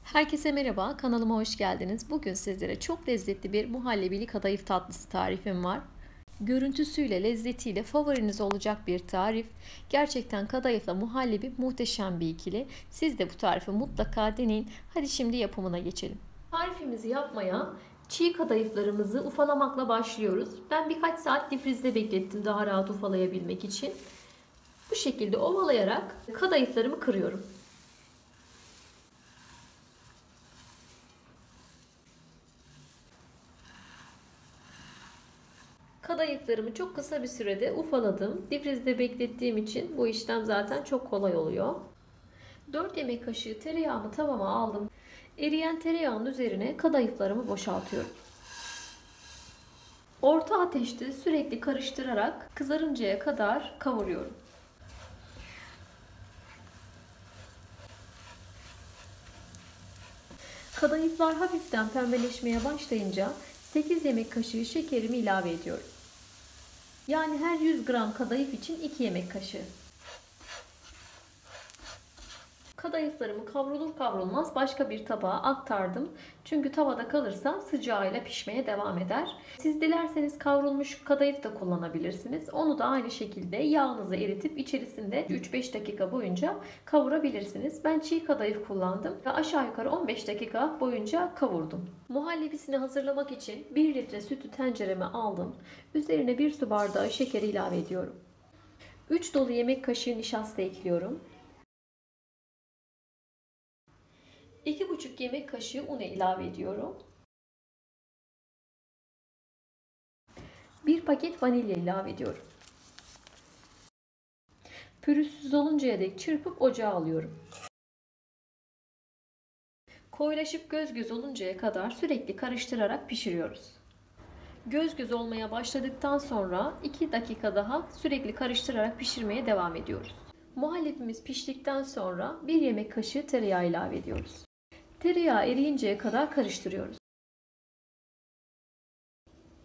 Herkese merhaba, kanalıma hoş geldiniz. Bugün sizlere çok lezzetli bir muhallebili kadayıf tatlısı tarifim var. Görüntüsüyle, lezzetiyle favoriniz olacak bir tarif. Gerçekten kadayıfla muhallebi muhteşem bir ikili. Siz de bu tarifi mutlaka deneyin. Hadi şimdi yapımına geçelim. Tarifimizi yapmaya çiğ kadayıflarımızı ufalamakla başlıyoruz. Ben birkaç saat difrizde beklettim daha rahat ufalayabilmek için. Bu şekilde ovalayarak kadayıflarımı kırıyorum. Kadayıflarımı çok kısa bir sürede ufaladım. Difrizde beklettiğim için bu işlem zaten çok kolay oluyor. 4 yemek kaşığı tereyağımı tavama aldım. Eriyen tereyağının üzerine kadayıflarımı boşaltıyorum. Orta ateşte sürekli karıştırarak kızarıncaya kadar kavuruyorum. Kadayıflar hafiften pembeleşmeye başlayınca 8 yemek kaşığı şekerimi ilave ediyorum. Yani her 100 gram kadayıf için 2 yemek kaşığı. Kadayıflarımı kavrulur kavrulmaz başka bir tabağa aktardım. Çünkü tavada kalırsa sıcağıyla pişmeye devam eder. Siz dilerseniz kavrulmuş kadayıf da kullanabilirsiniz. Onu da aynı şekilde yağınızı eritip içerisinde 3-5 dakika boyunca kavurabilirsiniz. Ben çiğ kadayıf kullandım ve aşağı yukarı 15 dakika boyunca kavurdum. Muhallebisini hazırlamak için 1 litre sütü tencereme aldım. Üzerine 1 su bardağı şeker ilave ediyorum. 3 dolu yemek kaşığı nişasta ekliyorum. 2,5 yemek kaşığı un ilave ediyorum. 1 paket vanilya ilave ediyorum. Pürüzsüz oluncaya dek çırpıp ocağa alıyorum. Koyulaşıp göz göz oluncaya kadar sürekli karıştırarak pişiriyoruz. Göz göz olmaya başladıktan sonra 2 dakika daha sürekli karıştırarak pişirmeye devam ediyoruz. Muhallebimiz piştikten sonra 1 yemek kaşığı tereyağı ilave ediyoruz. Tereyağı eriyinceye kadar karıştırıyoruz.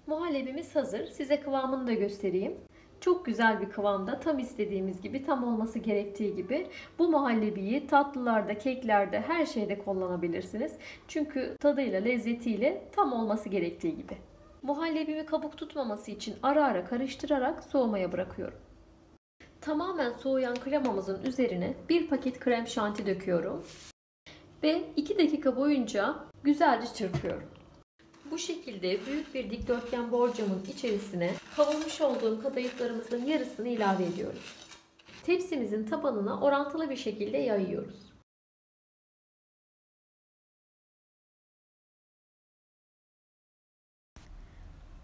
Muhallebimiz hazır. Size kıvamını da göstereyim. Çok güzel bir kıvamda, tam istediğimiz gibi, tam olması gerektiği gibi. Bu muhallebiyi tatlılarda, keklerde, her şeyde kullanabilirsiniz. Çünkü tadıyla, lezzetiyle tam olması gerektiği gibi. Muhallebimi kabuk tutmaması için ara ara karıştırarak soğumaya bırakıyorum. Tamamen soğuyan kremamızın üzerine 1 paket krem şanti döküyorum ve 2 dakika boyunca güzelce çırpıyorum. Bu şekilde büyük bir dikdörtgen borcamın içerisine kavurmuş olduğum kadayıflarımızın yarısını ilave ediyoruz. Tepsimizin tabanına orantılı bir şekilde yayıyoruz.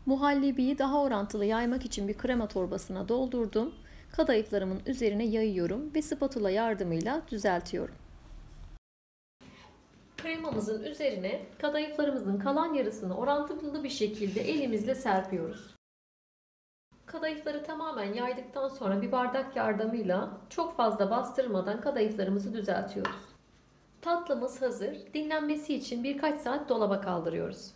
Muhallebiyi daha orantılı yaymak için bir krema torbasına doldurdum. Kadayıflarımın üzerine yayıyorum ve spatula yardımıyla düzeltiyorum. Kremamızın üzerine kadayıflarımızın kalan yarısını orantılı bir şekilde elimizle serpiyoruz. Kadayıfları tamamen yaydıktan sonra bir bardak yardımıyla çok fazla bastırmadan kadayıflarımızı düzeltiyoruz. Tatlımız hazır. Dinlenmesi için birkaç saat dolaba kaldırıyoruz.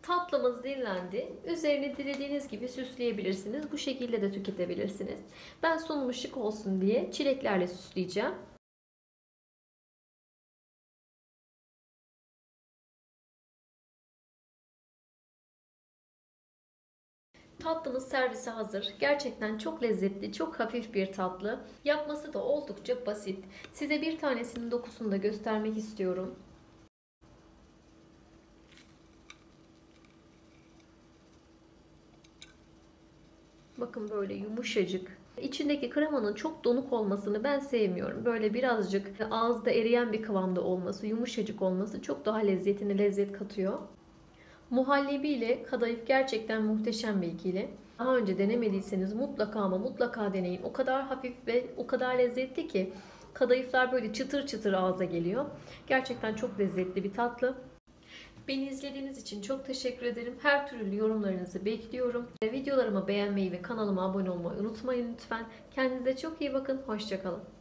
Tatlımız dinlendi. Üzerini dilediğiniz gibi süsleyebilirsiniz. Bu şekilde de tüketebilirsiniz. Ben sunumu şık olsun diye çileklerle süsleyeceğim. Tatlımız servise hazır. Gerçekten çok lezzetli, çok hafif bir tatlı. Yapması da oldukça basit. Size bir tanesinin dokusunu da göstermek istiyorum. Bakın böyle yumuşacık. İçindeki kremanın çok donuk olmasını ben sevmiyorum. Böyle birazcık ağızda eriyen bir kıvamda olması, yumuşacık olması çok daha lezzet katıyor. Muhallebi ile kadayıf gerçekten muhteşem bir ikili. Daha önce denemediyseniz mutlaka ama mutlaka deneyin. O kadar hafif ve o kadar lezzetli ki kadayıflar böyle çıtır çıtır ağza geliyor. Gerçekten çok lezzetli bir tatlı. Beni izlediğiniz için çok teşekkür ederim. Her türlü yorumlarınızı bekliyorum. Videolarımı beğenmeyi ve kanalıma abone olmayı unutmayın lütfen. Kendinize çok iyi bakın. Hoşça kalın.